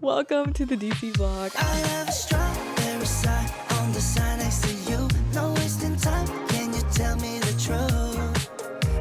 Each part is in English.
Welcome to the DC vlog. I have a strawberry side on the side next to you. No wasting time, can you tell me the truth?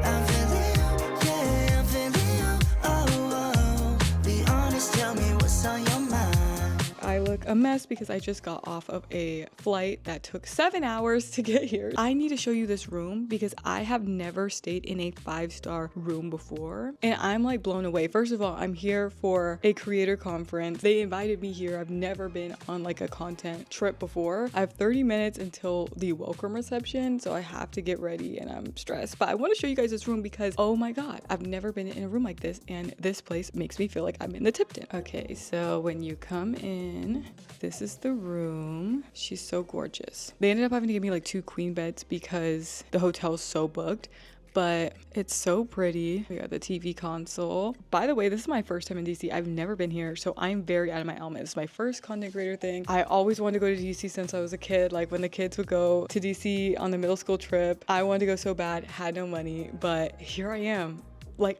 I'm feeling you, yeah, I'm feeling you. Oh, be honest, tell me what's on your mind. I look a mess because I just got off of a flight that took 7 hours to get here. I need to show you this room because I have never stayed in a 5-star room before. And I'm like blown away. First of all, I'm here for a creator conference. They invited me here. I've never been on like a content trip before. I have 30 minutes until the welcome reception, so I have to get ready and I'm stressed. But I want to show you guys this room because, oh my God, I've never been in a room like this. And this place makes me feel like I'm in the Tipton. Okay, so when you come in, this is the room. She's so gorgeous. They ended up having to give me like 2 queen beds because the hotel's so booked, but it's so pretty. We got the TV console. By the way, this is my first time in DC. I've never been here, so I'm very out of my element. It's my first content creator thing. I always wanted to go to DC since I was a kid. Like when the kids would go to DC on the middle school trip, I wanted to go so bad, had no money, but here I am. Like,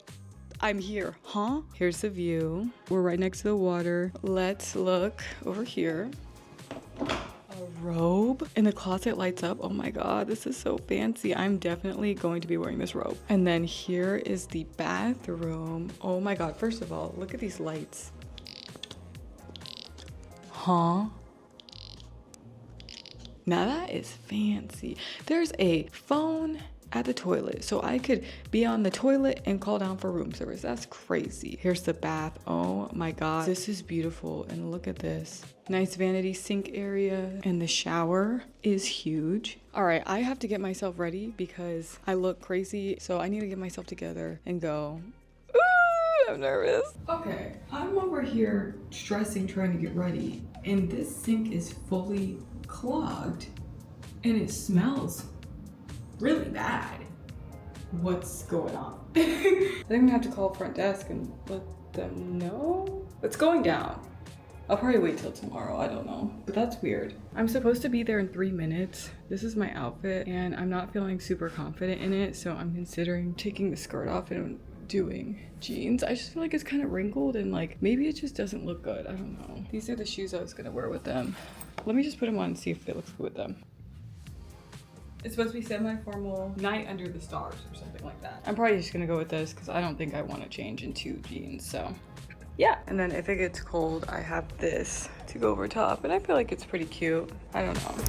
I'm here, huh? Here's the view. We're right next to the water. Let's look over here. A robe and the closet lights up. Oh my God, this is so fancy. I'm definitely going to be wearing this robe. And then here is the bathroom. Oh my God, first of all, look at these lights. Huh? Now that is fancy. There's a phone at the toilet, so I could be on the toilet and call down for room service. That's crazy. Here's the bath. Oh my God, this is beautiful. And look at this nice vanity sink area, and the shower is huge. All right, I have to get myself ready because I look crazy, so I need to get myself together and go. Ooh, I'm nervous. Okay, I'm over here stressing trying to get ready, and this sink is fully clogged and it smells really bad. What's going on? I think I'm gonna have to call front desk and let them know. It's going down. I'll probably wait till tomorrow, I don't know. But that's weird. I'm supposed to be there in 3 minutes. This is my outfit and I'm not feeling super confident in it, so I'm considering taking the skirt off and doing jeans. I just feel like it's kind of wrinkled and like maybe it just doesn't look good. I don't know. These are the shoes I was gonna wear with them. Let me just put them on and see if it looks good with them. It's supposed to be semi-formal night under the stars or something like that. I'm probably just gonna go with this because I don't think I want to change into jeans, so yeah. And then if it gets cold, I have this to go over top, and I feel like it's pretty cute. I don't know.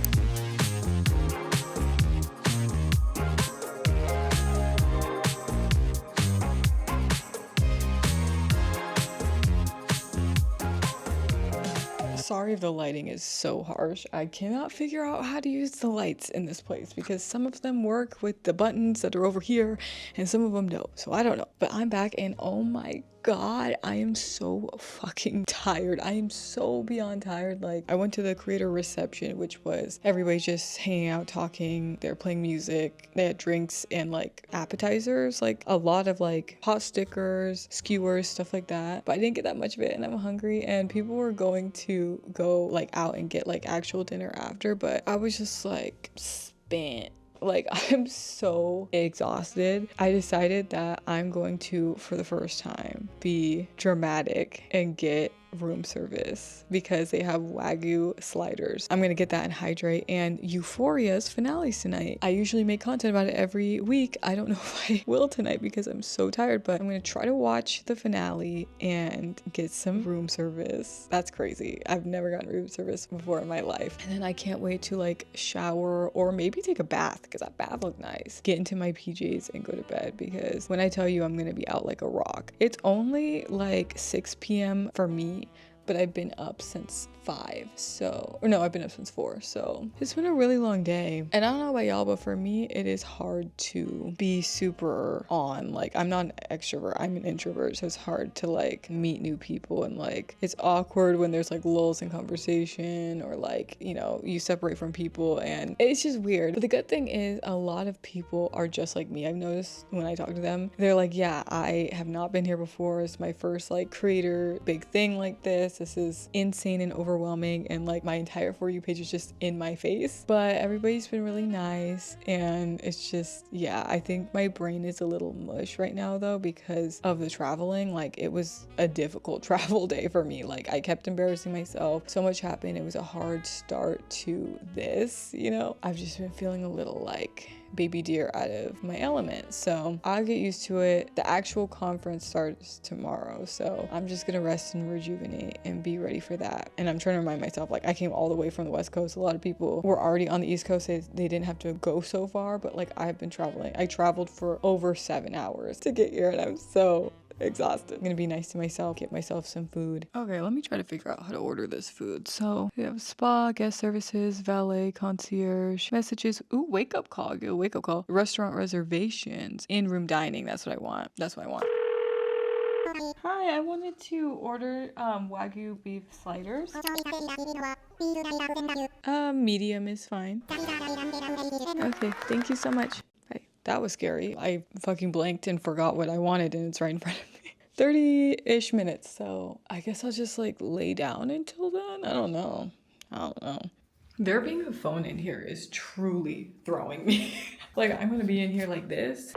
Sorry if the lighting is so harsh. I cannot figure out how to use the lights in this place because some of them work with the buttons that are over here and some of them don't. So I don't know. But I'm back and oh my God, I am so fucking tired. I am so beyond tired. Like, I went to the creator reception, which was everybody just hanging out, talking. They're playing music. They had drinks and like appetizers, like a lot of like pot stickers, skewers, stuff like that. But I didn't get that much of it and I'm hungry, and people were going to go like out and get like actual dinner after, but I was just like spent. Like, I'm so exhausted. I decided that I'm going to, for the first time, be dramatic and get room service because they have Wagyu sliders. I'm gonna get that and hydrate. And Euphoria's finales tonight. I usually make content about it every week. I don't know if I will tonight because I'm so tired, but I'm gonna try to watch the finale and get some room service. That's crazy. I've never gotten room service before in my life. And then I can't wait to like shower or maybe take a bath because that bath looked nice. Get into my PJs and go to bed because when I tell you I'm gonna be out like a rock. It's only like 6 p.m. for me, but I've been up since 5, so, or no, I've been up since 4, so it's been a really long day. And I don't know about y'all, but for me, it is hard to be super on. Like, I'm not an extrovert, I'm an introvert, so it's hard to like meet new people, and like, it's awkward when there's like lulls in conversation, or like, you know, you separate from people, and it's just weird. But the good thing is a lot of people are just like me. I've noticed when I talk to them, they're like, yeah, I have not been here before. It's my first like creator big thing like this. guess this is insane and overwhelming, and like my entire For You page is just in my face. But everybody's been really nice, and it's just, yeah, I think my brain is a little mush right now though because of the traveling. Like it was a difficult travel day for me. Like I kept embarrassing myself. So much happened. It was a hard start to this, you know. I've just been feeling a little like baby deer out of my element, so I'll get used to it. The actual conference starts tomorrow, so I'm just gonna rest and rejuvenate and be ready for that. And I'm trying to remind myself, like, I came all the way from the West Coast. A lot of people were already on the East Coast. They didn't have to go so far, but like I've been traveling. I traveled for over 7 hours to get here, and I'm so exhausted. I'm gonna be nice to myself, get myself some food. Okay, let me try to figure out how to order this food. So we have spa, guest services, valet, concierge, messages. Ooh, wake up call. Get a wake up call. Restaurant reservations, in-room dining. That's what I want. That's what I want. Hi, I wanted to order Wagyu beef sliders. Medium is fine. Okay, thank you so much. Bye. That was scary. I fucking blanked and forgot what I wanted, and it's right in front of me. 30-ish minutes, so I guess I'll just like lay down until then. I don't know. There being a phone in here is truly throwing me. Like I'm gonna be in here like this.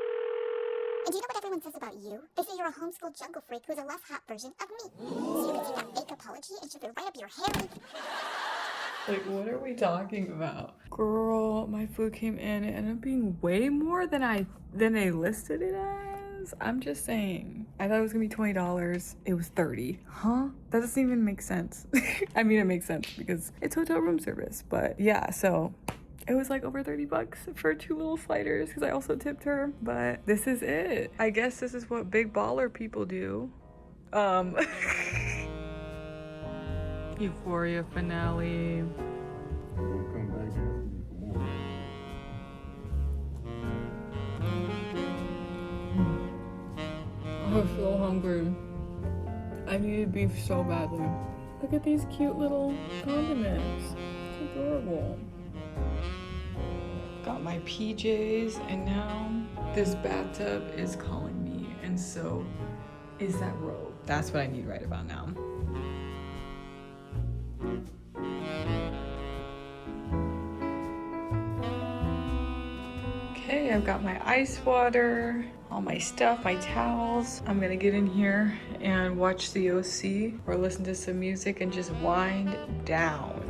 And do you know what everyone says about you? They say you're a homeschool jungle freak who's a less hot version of me. So you can take that fake apology and shove it right up your hair. Like, what are we talking about? Girl, my food came in. It ended up being way more than they listed it as. I'm just saying. I thought it was gonna be $20. It was $30. Huh? That doesn't even make sense. I mean, it makes sense because it's hotel room service. But yeah, so it was like over $30 for 2 little sliders because I also tipped her. But this is it. I guess this is what big baller people do. Euphoria finale. We'll come back asking you for more. I'm so hungry. I needed beef so badly. Look at these cute little condiments. It's adorable. Got my PJs, and now this bathtub is calling me, and so is that robe. That's what I need right about now. Okay, I've got my ice water, all my stuff, my towels. I'm gonna get in here and watch the OC or listen to some music and just wind down.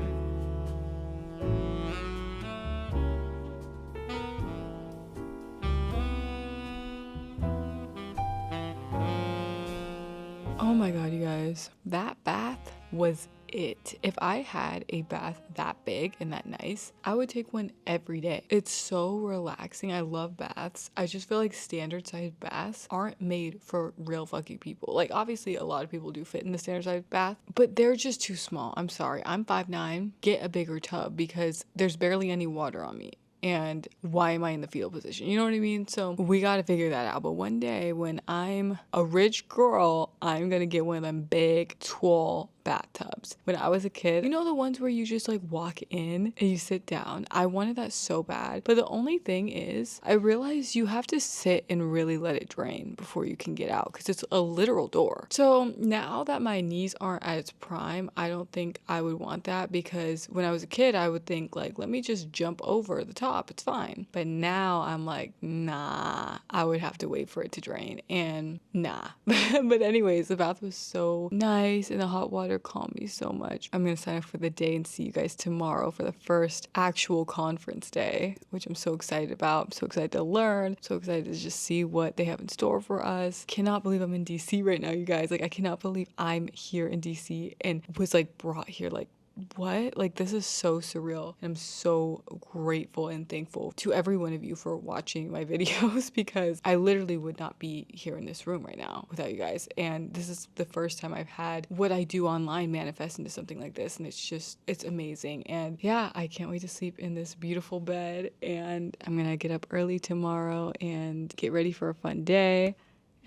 Oh my god, you guys, that bath was it. If I had a bath that big and that nice, I would take one every day. It's so relaxing. I love baths. I just feel like standard sized baths aren't made for real fucking people. Like obviously a lot of people do fit in the standard sized bath, but they're just too small. I'm sorry. I'm 5'9". Get a bigger tub because there's barely any water on me. And why am I in the fetal position? You know what I mean? So we got to figure that out. But one day when I'm a rich girl, I'm going to get one of them big, tall bathtubs. When I was a kid, you know the ones where you just like walk in and you sit down? I wanted that so bad. But the only thing is, I realized you have to sit and really let it drain before you can get out because it's a literal door. So now that my knees aren't at its prime, I don't think I would want that because when I was a kid, I would think like, let me just jump over the top. It's fine. But now I'm like, nah, I would have to wait for it to drain and nah. But anyways, the bath was so nice and the hot water calmed me so much. I'm gonna sign up for the day and see you guys tomorrow for the first actual conference day, which I'm so excited about. I'm so excited to learn, so excited to just see what they have in store for us. Cannot believe I'm in DC right now, you guys. Like I cannot believe I'm here in DC and was like brought here. Like what? Like this is so surreal. And I'm so grateful and thankful to every one of you for watching my videos because I literally would not be here in this room right now without you guys. And this is the first time I've had what I do online manifest into something like this. And it's amazing. And yeah, I can't wait to sleep in this beautiful bed. And I'm gonna get up early tomorrow and get ready for a fun day.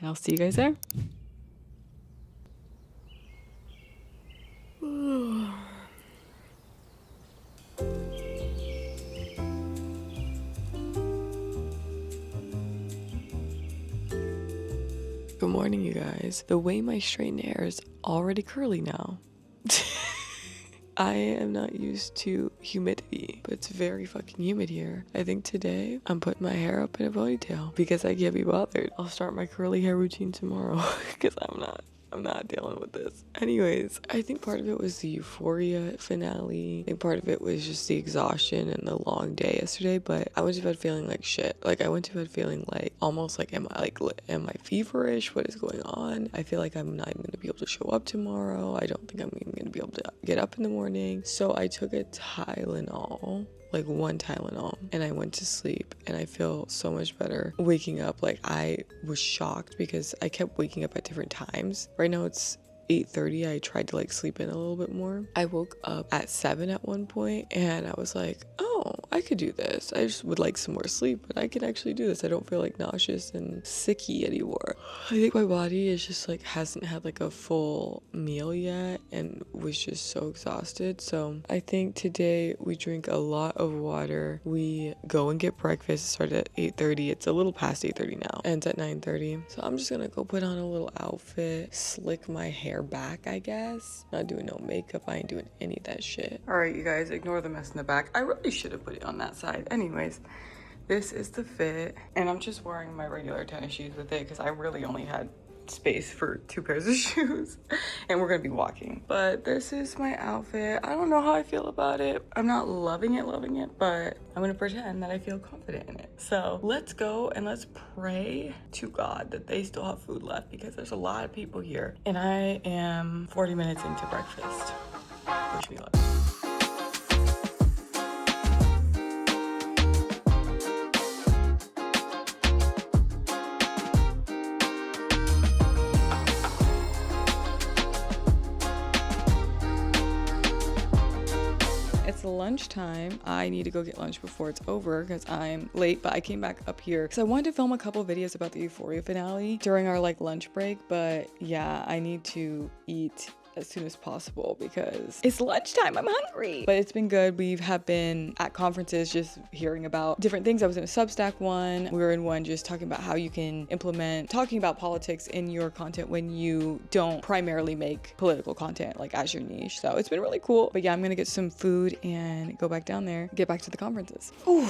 And I'll see you guys there. Good morning, you guys. The way my straightened hair is already curly now. I am not used to humidity, but it's very fucking humid here. I think today I'm putting my hair up in a ponytail because I can't be bothered. I'll start my curly hair routine tomorrow because I'm not dealing with this. Anyways, I think part of it was the Euphoria finale. I think part of it was just the exhaustion and the long day yesterday, but I went to bed feeling like shit. Like I went to bed feeling like almost like am I feverish? What is going on? I feel like I'm not even gonna be able to show up tomorrow. I don't think I'm even gonna be able to get up in the morning. So I took a Tylenol, like one Tylenol, and I went to sleep, and I feel so much better waking up. Like I was shocked because I kept waking up at different times. Right now it's 8:30. I tried to like sleep in a little bit more. I woke up at 7 at one point, and I was like, oh, I could do this. I just would like some more sleep, but I can actually do this. I don't feel like nauseous and sicky anymore. I think my body is just like hasn't had like a full meal yet and was just so exhausted. So I think today we drink a lot of water. We go and get breakfast. It started at 8:30. It's a little past 8:30 now. Ends at 9:30. So I'm just gonna go put on a little outfit, slick my hair back, I guess. Not doing no makeup. I ain't doing any of that shit. All right, you guys, ignore the mess in the back. I really should have put it on that side. Anyways, this is the fit, and I'm just wearing my regular tennis shoes with it because I really only had space for 2 pairs of shoes, and we're gonna be walking. But this is my outfit. I don't know how I feel about it. I'm not loving it, but I'm gonna pretend that I feel confident in it. So let's go and let's pray to God that they still have food left, because there's a lot of people here, and I am 40 minutes into breakfast. Wish me luck. It's lunchtime. I need to go get lunch before it's over because I'm late, but I came back up here because I wanted to film a couple videos about the Euphoria finale during our like lunch break, but yeah, I need to eat as soon as possible because it's lunchtime. I'm hungry. But it's been good. We have been at conferences just hearing about different things. I was in a Substack one. We were in one just talking about how you can implement talking about politics in your content when you don't primarily make political content like as your niche. So it's been really cool. But yeah, I'm gonna get some food and go back down there, get back to the conferences. Ooh.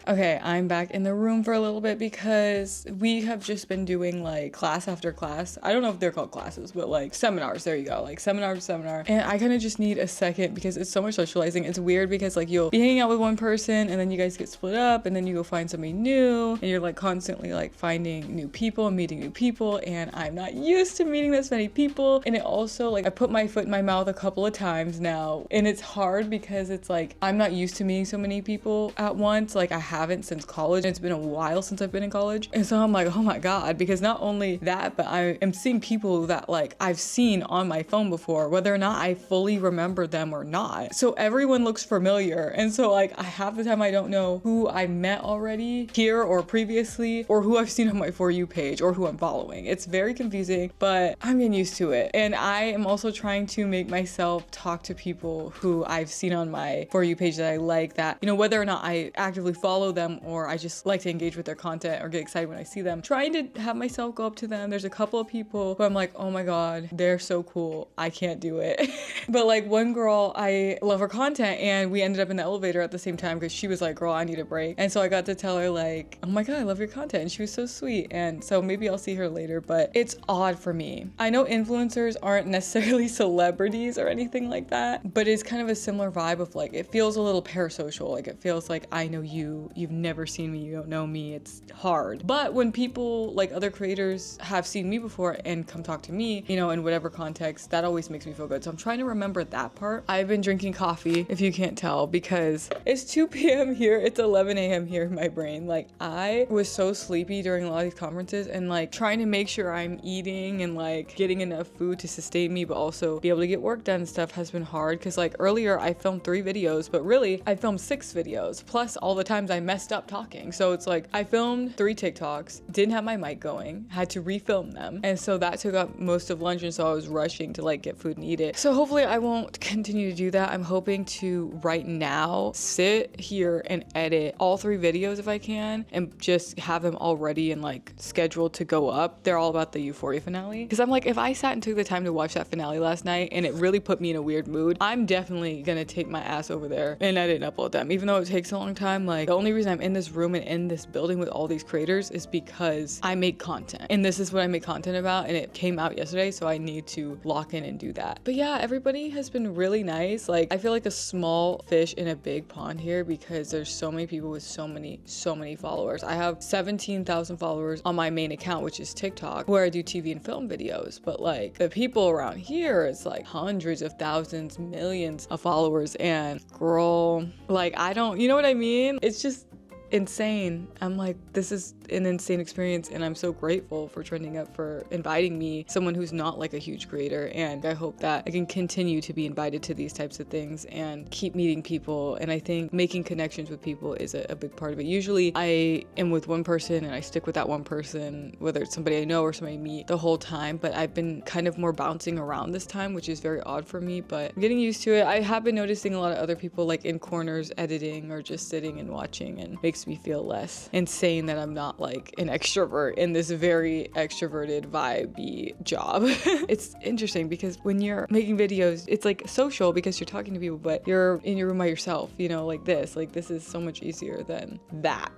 Okay, I'm back in the room for a little bit because we have just been doing like class after class. I don't know if they're called classes, but like seminars, there you go, like seminar to seminar. And I kind of just need a second because it's so much socializing. It's weird because like you'll be hanging out with one person and then you guys get split up and then you go find somebody new and you're like constantly like finding new people and meeting new people, and I'm not used to meeting this many people. And it also like I put my foot in my mouth a couple of times now, and it's hard because it's like I'm not used to meeting so many people at once. Like I haven't since college. It's been a while since I've been in college. And so I'm like, oh my God, because not only that, but I am seeing people that like I've seen on my phone before, whether or not I fully remember them or not. So everyone looks familiar. And so like half the time I don't know who I met already here or previously, or who I've seen on my For You page or who I'm following. It's very confusing, but I'm getting used to it. And I am also trying to make myself talk to people who I've seen on my For You page that I like, that, you know, whether or not I actively follow them or I just like to engage with their content or get excited when I see them, trying to have myself go up to them. There's a couple of people who I'm like, oh my God, they're so cool. I can't do it. But like one girl, I love her content, and we ended up in the elevator at the same time because she was like, girl, I need a break. And so I got to tell her like, oh my God, I love your content. And she was so sweet. And so maybe I'll see her later, but it's odd for me. I know influencers aren't necessarily celebrities or anything like that, but it's kind of a similar vibe of like, it feels a little parasocial. Like it feels like I know you, you've never seen me, you don't know me. It's hard. But when people like other creators have seen me before and come talk to me, you know, in whatever context, that always makes me feel good. So I'm trying to remember that part. I've been drinking coffee, if you can't tell, because it's 2 p.m. here. It's 11 a.m. here in my brain. Like I was so sleepy during a lot of these conferences, and like trying to make sure I'm eating and like getting enough food to sustain me, but also be able to get work done and stuff has been hard. Cause like earlier I filmed 3 videos, but really I filmed 6 videos plus all the times I I messed up talking. So it's like I filmed 3 TikToks, didn't have my mic going, had to refilm them. And so that took up most of lunch, and so I was rushing to like get food and eat it. So hopefully I won't continue to do that. I'm hoping to right now sit here and edit all 3 videos if I can, and just have them all ready and like scheduled to go up. They're all about the Euphoria finale. Because I'm like, if I sat and took the time to watch that finale last night and it really put me in a weird mood, I'm definitely gonna take my ass over there and edit and upload them. Even though it takes a long time, like the only reason I'm in this room and in this building with all these creators is because I make content. And this is what I make content about, and it came out yesterday, so I need to lock in and do that. But yeah, everybody has been really nice. Like I feel like a small fish in a big pond here because there's so many people with so many followers. I have 17,000 followers on my main account, which is TikTok, where I do TV and film videos. But like the people around here, it's like hundreds of thousands, millions of followers. And girl, like I don't, you know what I mean? It's just insane. I'm like, this is an insane experience, and I'm so grateful for Trending Up for inviting me, someone who's not like a huge creator. And I hope that I can continue to be invited to these types of things and keep meeting people. And I think making connections with people is a big part of it. Usually I am with one person and I stick with that one person, whether it's somebody I know or somebody I meet, the whole time. But I've been kind of more bouncing around this time, which is very odd for me, but I'm getting used to it. I have been noticing a lot of other people like in corners editing or just sitting and watching, and makes me feel less insane that I'm not like an extrovert in this very extroverted vibey job. It's interesting because when you're making videos, it's like social because you're talking to people, but you're in your room by yourself, you know, like this is so much easier than that.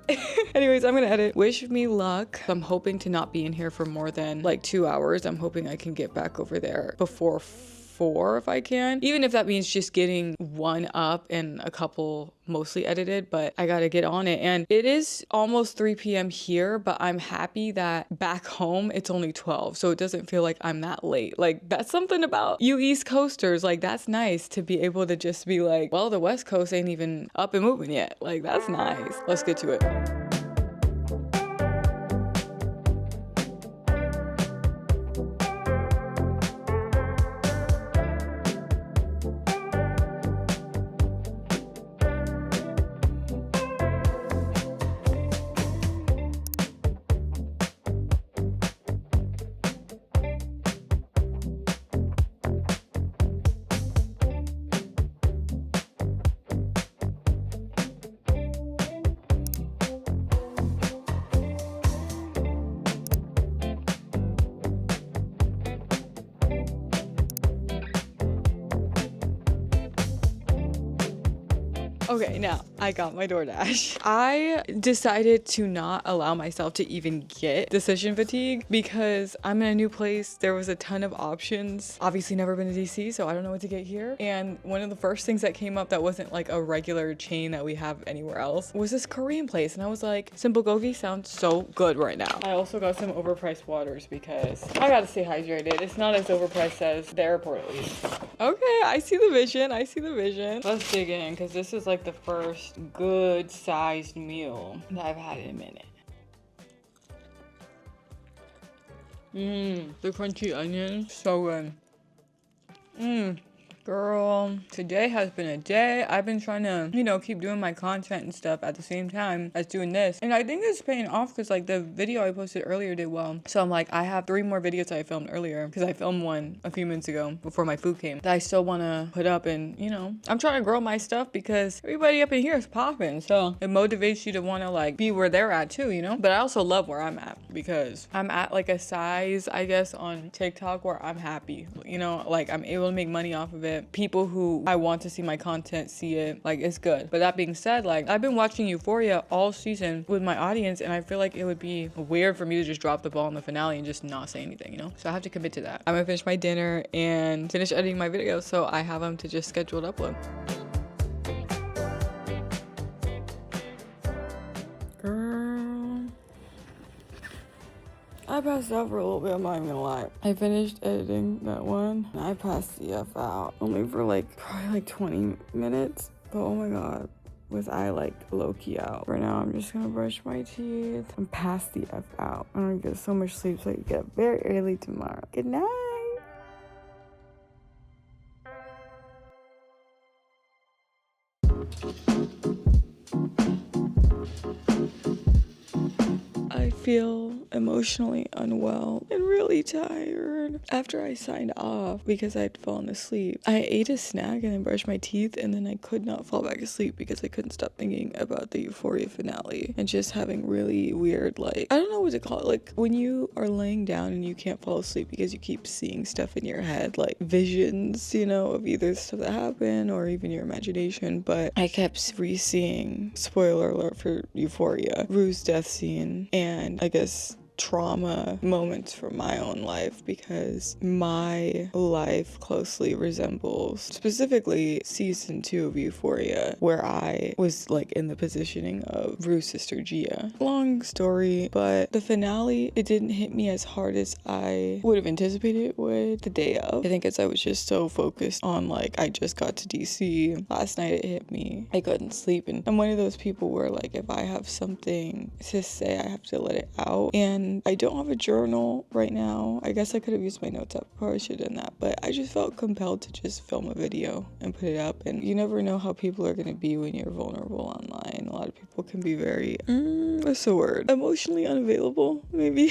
Anyways, I'm gonna edit. Wish me luck. I'm hoping to not be in here for more than like 2 hours. I'm hoping I can get back over there before 4 if I can, even if that means just getting one up and a couple mostly edited, but I gotta get on it. And it is almost 3 p.m. here, but I'm happy that back home it's only 12, so it doesn't feel like I'm that late. Like that's something about you East Coasters, like that's nice to be able to just be like, well, the West Coast ain't even up and moving yet. Like that's nice. Let's get to it. Okay, now I got my DoorDash. I decided to not allow myself to even get decision fatigue because I'm in a new place. There was a ton of options. Obviously never been to DC, so I don't know what to get here. And one of the first things that came up that wasn't like a regular chain that we have anywhere else was this Korean place. And I was like, Simple Gogi sounds so good right now. I also got some overpriced waters because I gotta stay hydrated. It's not as overpriced as the airport at least. Okay, I see the vision. I see the vision. Let's dig in because this is like the first good sized meal that I've had in a minute. The crunchy onion, so good. Girl, today has been a day. I've been trying to, you know, keep doing my content and stuff at the same time as doing this. And I think it's paying off because like the video I posted earlier did well. So I'm like, I have 3 more videos I filmed earlier because I filmed one a few minutes ago before my food came that I still want to put up. And, you know, I'm trying to grow my stuff because everybody up in here is popping. So it motivates you to want to like be where they're at too, you know? But I also love where I'm at because I'm at like a size, I guess, on TikTok where I'm happy. You know, like I'm able to make money off of it. People who I want to see my content see it. Like it's good. But that being said, like I've been watching Euphoria all season with my audience, and I feel like it would be weird for me to just drop the ball in the finale and just not say anything, you know? So I have to commit to that. I'm gonna finish my dinner and finish editing my videos so I have them to just schedule and upload. I passed out for a little bit, I'm not even gonna lie. I finished editing that one. And I passed the F out. Only for like, probably like 20 minutes. But oh my God, was I like low-key out. For now, I'm just gonna brush my teeth and pass the F out. I'm gonna get so much sleep so I can get up very early tomorrow. Good night. I feel emotionally unwell and really tired. After I signed off because I'd fallen asleep, I ate a snack and then brushed my teeth, and then I could not fall back asleep because I couldn't stop thinking about the Euphoria finale and just having really weird, like, I don't know what to call it, like when you are laying down and you can't fall asleep because you keep seeing stuff in your head, like visions, you know, of either stuff that happened or even your imagination. But I kept re-seeing, spoiler alert for Euphoria, Rue's death scene, and I guess trauma moments from my own life, because my life closely resembles specifically season 2 of Euphoria, where I was like in the positioning of Rue's sister Gia. Long story, but the finale, it didn't hit me as hard as I would have anticipated it would the day of. I think as I was just so focused on, like, I just got to DC last night, it hit me. I couldn't sleep, and I'm one of those people where, like, if I have something to say, I have to let it out. And I don't have a journal right now. I guess I could have used my notes app. Probably should have done that. But I just felt compelled to just film a video and put it up. And you never know how people are going to be when you're vulnerable online. A lot of people can be very, what's the word? Emotionally unavailable, maybe.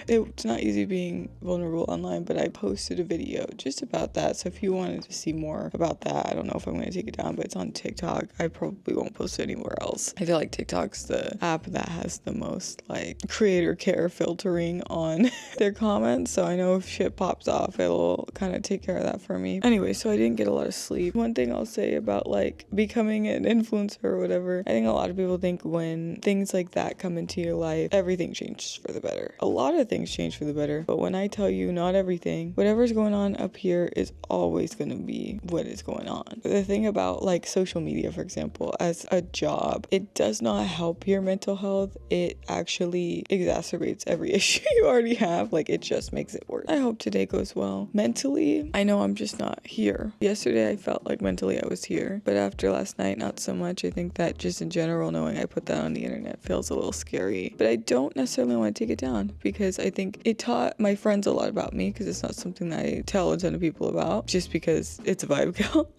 It's not easy being vulnerable online, but I posted a video just about that. So if you wanted to see more about that, I don't know if I'm going to take it down, but it's on TikTok. I probably won't post it anywhere else. I feel like TikTok's the app that has the most, like, creator care filtering on their comments, so I know if shit pops off, it'll kind of take care of that for me. Anyway, so I didn't get a lot of sleep. One thing I'll say about, like, becoming an influencer or whatever, I think a lot of people think when things like that come into your life, everything changes for the better. A lot of things change for the better, but when I tell you not everything, whatever's going on up here is always going to be what is going on. The thing about, like, social media, for example, as a job, it does not help your mental health. It actually exacerbates every issue you already have. Like, it just makes it worse. I hope today goes well. Mentally, I know I'm just not here. Yesterday I felt like mentally I was here, but after last night, not so much. I think that just in general, knowing I put that on the internet feels a little scary, but I don't necessarily want to take it down because I think it taught my friends a lot about me, because it's not something that I tell a ton of people about just because it's a vibe kill.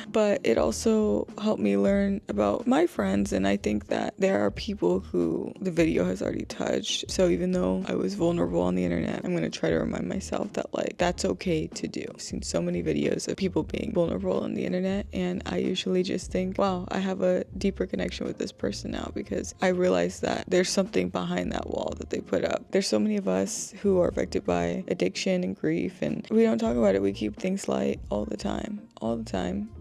But it also helped me learn about my friends, and I think that there are people who the video has already touched. So even though I was vulnerable on the internet, I'm going to try to remind myself that, like, that's okay to do. I've seen so many videos of people being vulnerable on the internet, and I usually just think, wow, I have a deeper connection with this person now, because I realize that there's something behind that wall that they put up. There's so many of us who are affected by addiction and grief, and we don't talk about it. We keep things light all the time.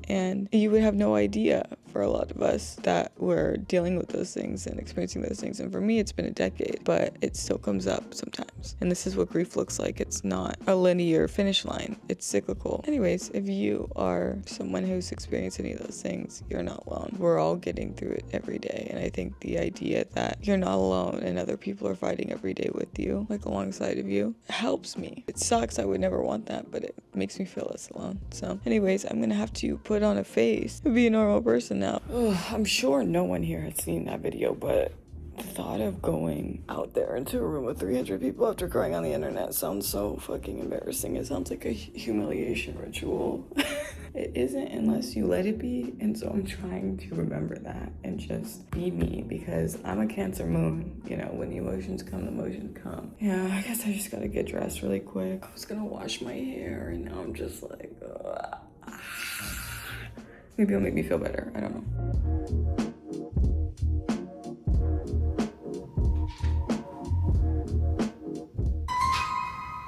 And you would have no idea for a lot of us that we're dealing with those things and experiencing those things. And for me, it's been a decade, but it still comes up sometimes. And this is what grief looks like. It's not a linear finish line. It's cyclical. Anyways, if you are someone who's experienced any of those things, you're not alone. We're all getting through it every day. And I think the idea that you're not alone and other people are fighting every day with you, like alongside of you, helps me. It sucks. I would never want that, but it makes me feel less alone. So anyways, I'm gonna have to put on a face to be a normal person now. Ugh, I'm sure no one here has seen that video, but the thought of going out there into a room with 300 people after crying on the internet sounds so fucking embarrassing. It sounds like a humiliation ritual. It isn't unless you let it be, and so I'm trying to remember that and just be me, because I'm a Cancer moon. You know, when the emotions come, the emotions come. Yeah, I guess I just gotta get dressed really quick. I was gonna wash my hair, and now I'm just like, ugh. Maybe it'll make me feel better. I don't know.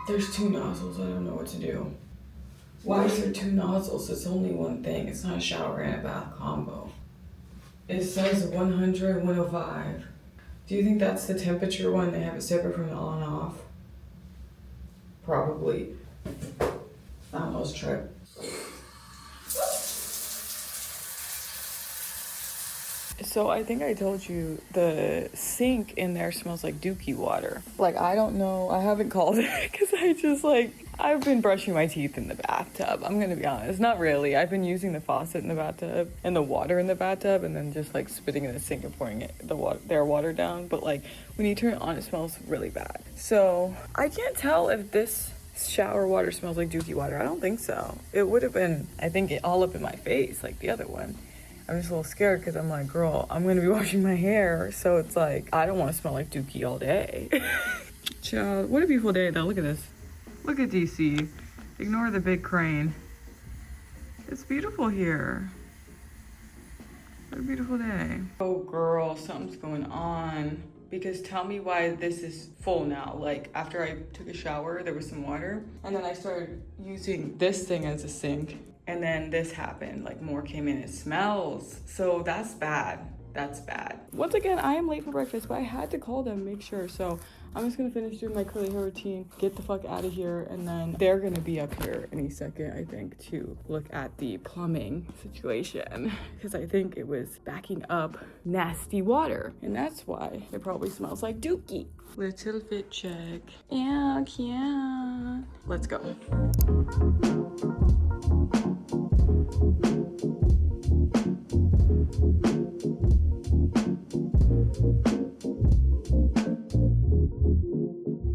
There's 2 nozzles. I don't know what to do. Why is there 2 nozzles? It's only one thing. It's not a shower and a bath combo. It says 100, 105. Do you think that's the temperature one? They have it separate from the on and off? Probably. I almost tripped. So I think I told you the sink in there smells like dookie water. Like, I don't know. I haven't called it because I've been brushing my teeth in the bathtub. I'm going to be honest. Not really. I've been using the faucet in the bathtub and the water in the bathtub, and then just like spitting in the sink and pouring their water down. But like when you turn it on, it smells really bad. So I can't tell if this shower water smells like dookie water. I don't think so. It would have been, I think, all up in my face like the other one. I'm just a little scared because I'm like, girl, I'm gonna be washing my hair, so it's like I don't want to smell like dookie all day. Child, what a beautiful day though. Look at this. Look at DC. Ignore the big crane. It's beautiful here. What a beautiful day. Oh girl, something's going on. Because tell me why this is full now. Like after I took a shower, there was some water. And then I started using this thing as a sink. And then this happened, like more came in. It smells. So that's bad. That's bad. Once again, I am late for breakfast, but I had to call them, make sure. So I'm just gonna finish doing my curly hair routine, get the fuck out of here, and then they're gonna be up here any second, I think, to look at the plumbing situation. Because I think it was backing up nasty water. And that's why it probably smells like dookie. Little fit check. Yeah, cute. Let's go.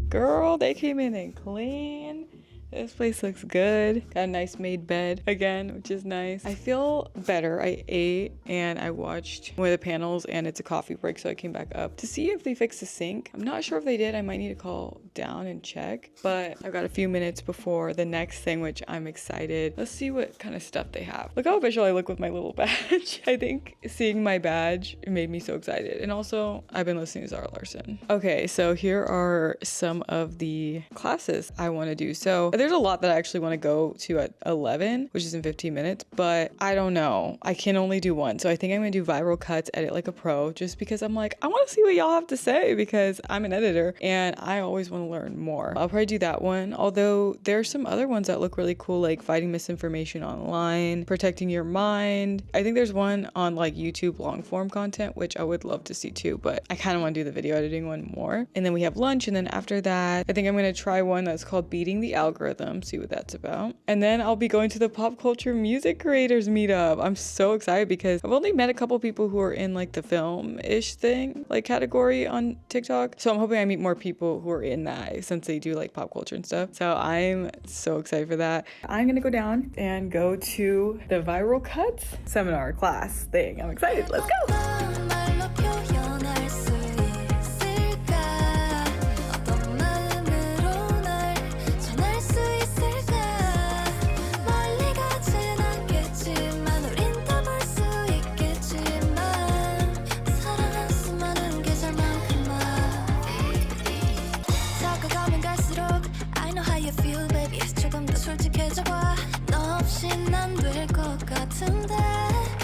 Girl, they came in and clean. This place looks good. Got a nice made bed again, which is nice. I feel better. I ate and I watched one of the panels and it's a coffee break, so I came back up to see if they fixed the sink. I'm not sure if they did. I might need to call down and check, but I've got a few minutes before the next thing, which I'm excited. Let's see what kind of stuff they have. Look how official I look with my little badge. I think seeing my badge made me so excited. And also, I've been listening to Zara Larson. Okay, so here are some of the classes I want to do. So there's a lot that I actually want to go to at 11, which is in 15 minutes, but I don't know. I can only do one. So I think I'm going to do viral cuts, edit like a pro, just because I'm like, I want to see what y'all have to say because I'm an editor and I always want to learn more. I'll probably do that one. Although there's some other ones that look really cool, like fighting misinformation online, protecting your mind. I think there's one on like YouTube long form content, which I would love to see too, but I kind of want to do the video editing one more. And then we have lunch. And then after that, I think I'm going to try one that's called Beating the Algorithm, see what that's about. And then I'll be going to the pop culture music creators meetup. I'm so excited because I've only met a couple people who are in like the film-ish thing, like category on TikTok. So I'm hoping I meet more people who are in that since they do like pop culture and stuff. So I'm so excited for that. I'm gonna go down and go to the viral cuts seminar class thing. I'm excited. Let's go.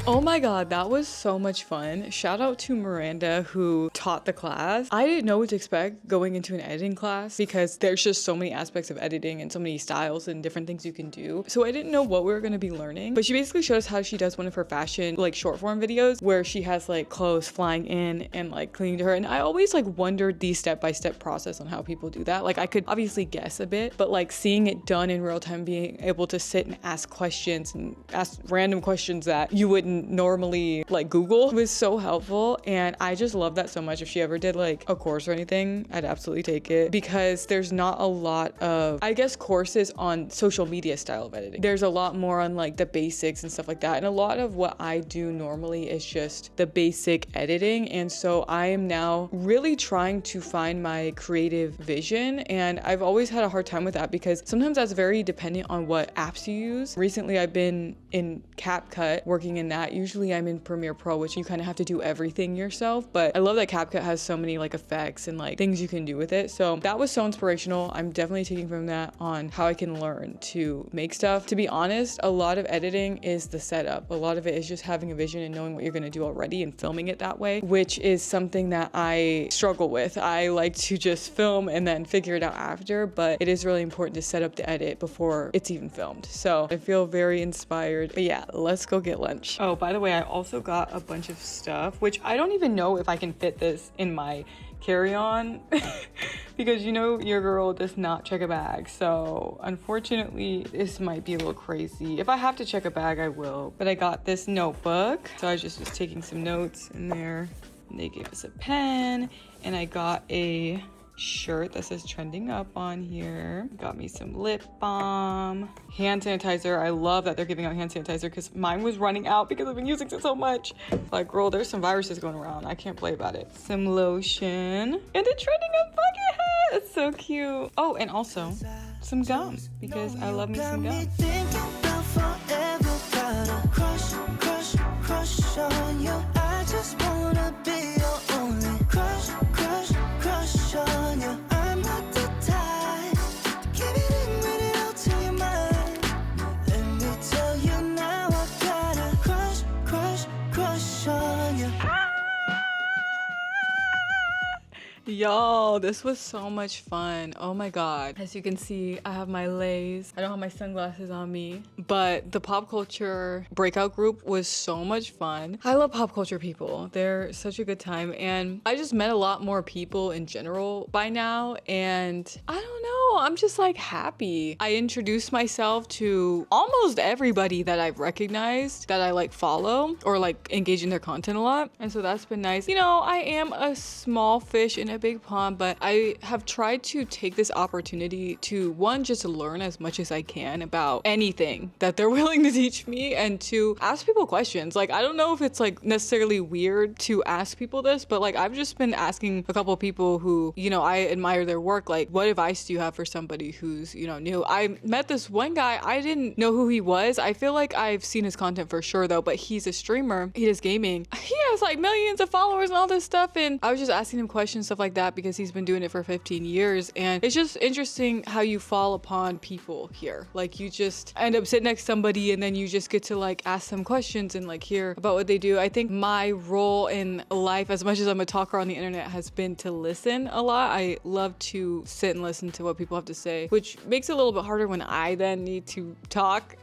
Oh my god, that was so much fun. Shout out to Miranda who taught the class. I didn't know what to expect going into an editing class because there's just so many aspects of editing and so many styles and different things you can do. So I didn't know what we were going to be learning, but she basically showed us how she does one of her fashion like short form videos where she has like clothes flying in and like clinging to her. And I always like wondered the step-by-step process on how people do that. Like I could obviously guess a bit, but like seeing it done in real time, being able to sit and ask questions and ask random questions that you wouldn't normally like Google was so helpful. And I just love that so much. If she ever did like a course or anything, I'd absolutely take it because there's not a lot of, I guess, courses on social media style of editing. There's a lot more on like the basics and stuff like that. And a lot of what I do normally is just the basic editing. And so I am now really trying to find my creative vision. And I've always had a hard time with that because sometimes that's very dependent on what apps you use. Recently, I've been in CapCut working in that. Usually I'm in Premiere Pro, which you kind of have to do everything yourself, but I love that CapCut has so many like effects and like things you can do with it. So that was so inspirational. I'm definitely taking from that on how I can learn to make stuff. To be honest, a lot of editing is the setup. A lot of it is just having a vision and knowing what you're going to do already and filming it that way, which is something that I struggle with. I like to just film and then figure it out after, but it is really important to set up the edit before it's even filmed. So I feel very inspired. But yeah, let's go get lunch. Oh, by the way, I also got a bunch of stuff, which I don't even know if I can fit this in my carry-on because you know your girl does not check a bag. So unfortunately, this might be a little crazy. If I have to check a bag, I will. But I got this notebook. So I just was taking some notes in there. And they gave us a pen and I got a shirt that says trending up on here. Got me some lip balm, hand sanitizer. I love that they're giving out hand sanitizer because mine was running out because I've been using it so much. Like, girl, there's some viruses going around. I can't play about it. Some lotion and a trending up bucket hat. It's so cute. Oh, and also some gum because I love me some gum. Crush on you. I just wanna be your only crush on you. I'm not the type to keep it in, read it out to your mind. Let me tell you now, I've got a crush on you. Y'all, this was so much fun. Oh my god. As you can see, I have my lays. I don't have my sunglasses on me, but the pop culture breakout group was so much fun. I love pop culture people. They're such a good time, and I just met a lot more people in general by now, and I don't know, I'm just like happy. I introduced myself to almost everybody that I've recognized that I like follow or like engage in their content a lot, and so that's been nice. You know, I am a small fish in a big pond, but I have tried to take this opportunity to, one, just learn as much as I can about anything that they're willing to teach me, and to ask people questions. Like, I don't know if it's like necessarily weird to ask people this, but like I've just been asking a couple people who, you know, I admire their work, like, what advice do you have for somebody who's, you know, new? I met this one guy, I didn't know who he was. I feel like I've seen his content for sure though, but he's a streamer, he does gaming. He has like millions of followers and all this stuff, and I was just asking him questions, stuff like that, because he's been doing it for 15 years. And it's just interesting how you fall upon people here. Like, you just end up sitting next to somebody and then you just get to like ask them questions and like hear about what they do. I think my role in life, as much as I'm a talker on the internet, has been to listen a lot. I love to sit and listen to what people have to say, which makes it a little bit harder when I then need to talk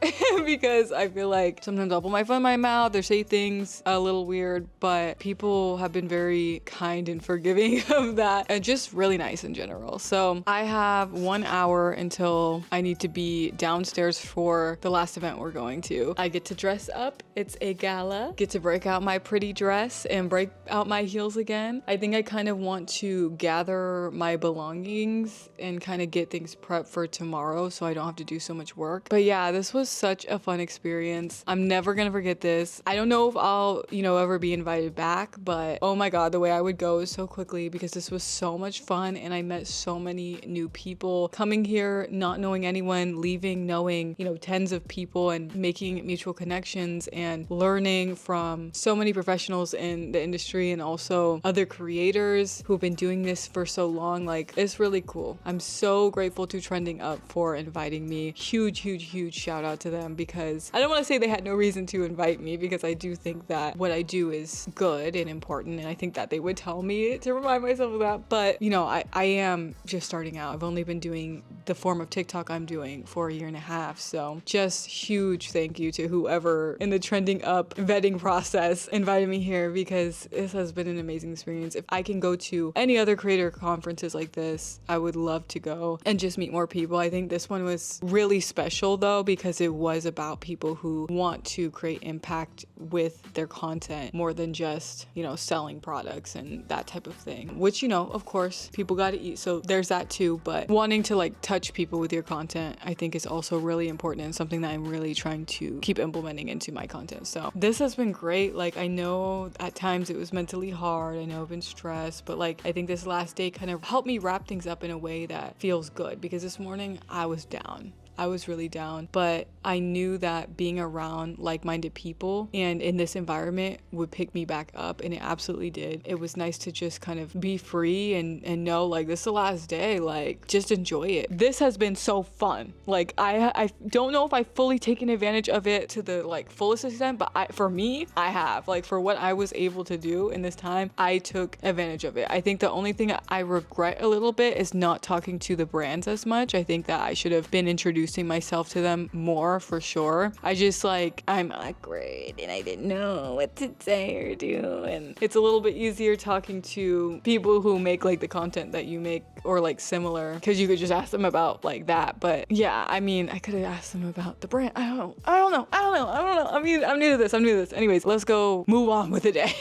because I feel like sometimes I'll put my foot in my mouth or say things a little weird, but people have been very kind and forgiving of that, and just really nice in general. So I have 1 hour until I need to be downstairs for the last event we're going to. I get to dress up. It's a gala. Get to break out my pretty dress and break out my heels again. I think I kind of want to gather my belongings and kind of get things prepped for tomorrow so I don't have to do so much work. But yeah, this was such a fun experience. I'm never gonna forget this. I don't know if I'll, you know, ever be invited back, but oh my god, the way I would go is so quickly because this was so much fun and I met so many new people coming here, not knowing anyone, leaving knowing, you know, tens of people, and making mutual connections and learning from so many professionals in the industry and also other creators who've been doing this for so long. Like, it's really cool. I'm so grateful to Trending Up for inviting me. Huge shout out to them, because I don't want to say they had no reason to invite me, because I do think that what I do is good and important, and I think that they would tell me to remind myself of that. But you know, I am just starting out. I've only been doing the form of TikTok I'm doing for 1.5 years, so just huge thank you to whoever in the Trending Up vetting process invited me here, because this has been an amazing experience. If I can go to any other creator conferences like this, I would love to go and just meet more people. I think this one was really special though, because it was about people who want to create impact with their content more than just, you know, selling products and that type of thing, which, you know, of course people got to eat, so there's that too, but wanting to like touch people with your content, I think is also really important and something that I'm really trying to keep implementing into my content. So this has been great. Like, I know at times it was mentally hard, I know I've been stressed, but like I think this last day kind of helped me wrap things up in a way that feels good, because this morning I was down. I was really down, but I knew that being around like-minded people and in this environment would pick me back up, and it absolutely did. It was nice to just kind of be free and know like this is the last day, like just enjoy it. This has been so fun. Like I don't know if I've fully taken advantage of it to the like fullest extent, but for me, I have. Like, for what I was able to do in this time, I took advantage of it. I think the only thing I regret a little bit is not talking to the brands as much. I think that I should have been introducing myself to them more, for sure. I just like, I'm awkward and I didn't know what to say or do, and it's a little bit easier talking to people who make like the content that you make or like similar, because you could just ask them about like that. But yeah, I mean, I could have asked them about the brand. I don't know. I mean, I'm new to this. Anyways, let's go move on with the day.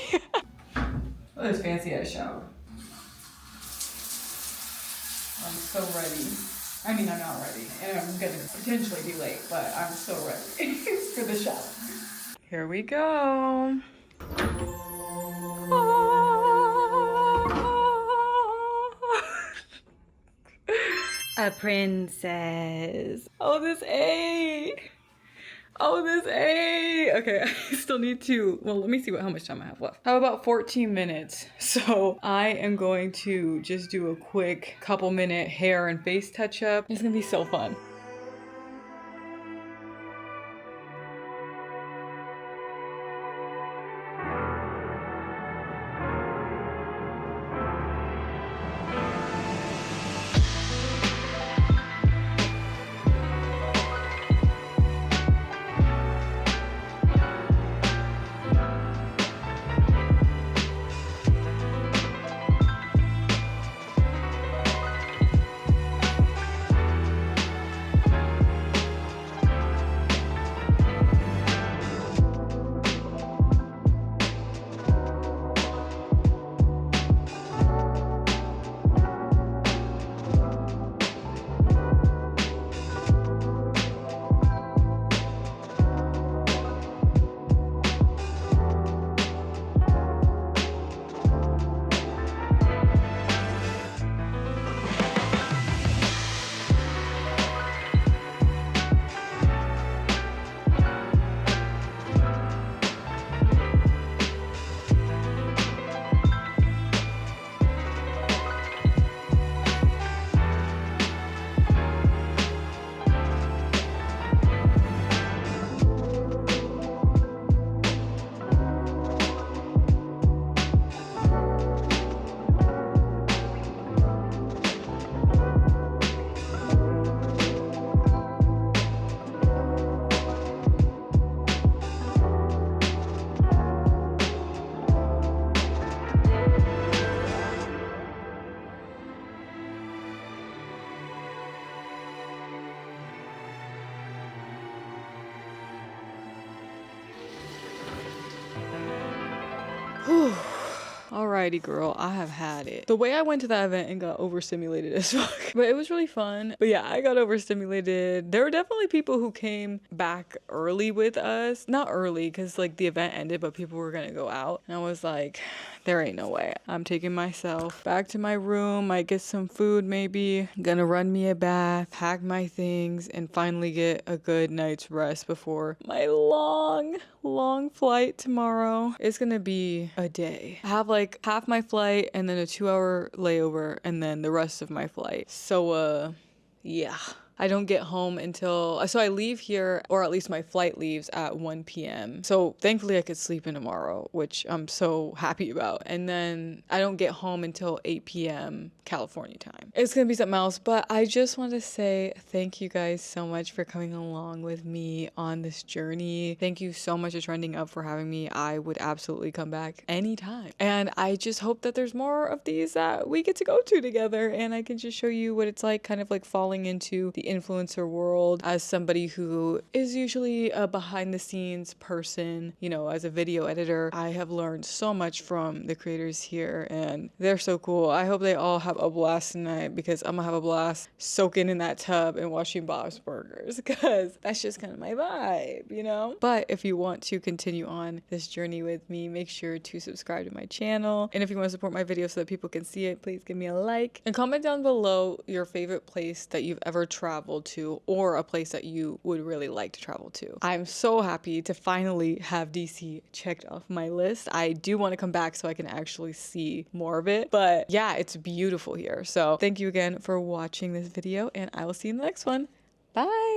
Oh, it's fancy ass shower. so ready. I mean, I'm not ready, and I'm gonna potentially be late, but I'm so ready for the show. Here we go. A princess. Oh, this A. Oh, this A. Okay, I still need to, well, let me see how much time I have left. I have about 14 minutes. So I am going to just do a quick couple minute hair and face touch up. It's gonna be so fun. Whew. Alrighty, girl, I have had it. The way I went to that event and got overstimulated as fuck, but it was really fun. But yeah, I got overstimulated. There were definitely people who came back early with us. Not early, because like the event ended, but people were gonna go out. And I was like, there ain't no way. I'm taking myself back to my room. Might get some food maybe. Gonna run me a bath, pack my things, and finally get a good night's rest before my long flight tomorrow. It's gonna be a day. I have like half my flight and then a 2-hour layover and then the rest of my flight. So yeah. I don't get home until, so I leave here, or at least my flight leaves at 1 p.m. So thankfully I could sleep in tomorrow, which I'm so happy about. And then I don't get home until 8 p.m. California time. It's gonna be something else, but I just want to say thank you guys so much for coming along with me on this journey. Thank you so much to Trending Up for having me. I would absolutely come back anytime. And I just hope that there's more of these that we get to go to together and I can just show you what it's like kind of like falling into the influencer world as somebody who is usually a behind the scenes person, you know, as a video editor. I have learned so much from the creators here and they're so cool. I hope they all have a blast tonight because I'm gonna have a blast soaking in that tub and watching Bob's Burgers because that's just kind of my vibe, you know? But if you want to continue on this journey with me, make sure to subscribe to my channel. And if you want to support my video so that people can see it, please give me a like and comment down below your favorite place that you've ever traveled to or a place that you would really like to travel to. I'm so happy to finally have DC checked off my list. I do want to come back so I can actually see more of it, but yeah, it's beautiful here. So thank you again for watching this video and I will see you in the next one. Bye.